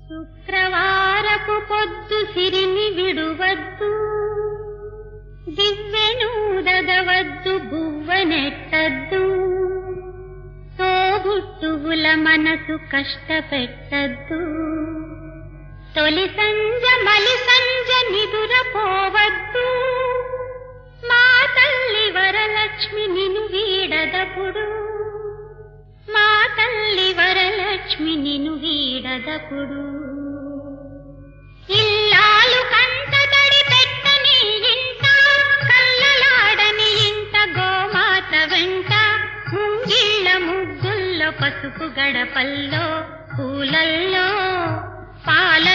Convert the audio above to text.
శుక్రవారపు పొద్దు సిరిని విడువద్దు, దివ్వెనూదగవద్దు, బువ్వనెట్టద్దు, తోబుట్టువుల మనసు కష్టపెట్టద్దు. తొలి సంజ మలి సంజ నిదురపోవద్దు, మా తల్లి వరలక్ష్మి నిన్ను వీడదపుడు, మా తల్లి వరలక్ష్మి నిన్ను వీడదపుడు. ఇల్లాలు కంటతడి పెట్టని ఇంట, కల్లలాడని ఇంట, గోమాత వెంట, ముంగిళ్ళ ముగ్గుల్లో, పసుపు గడపల్లో, పూలల్లో, పాల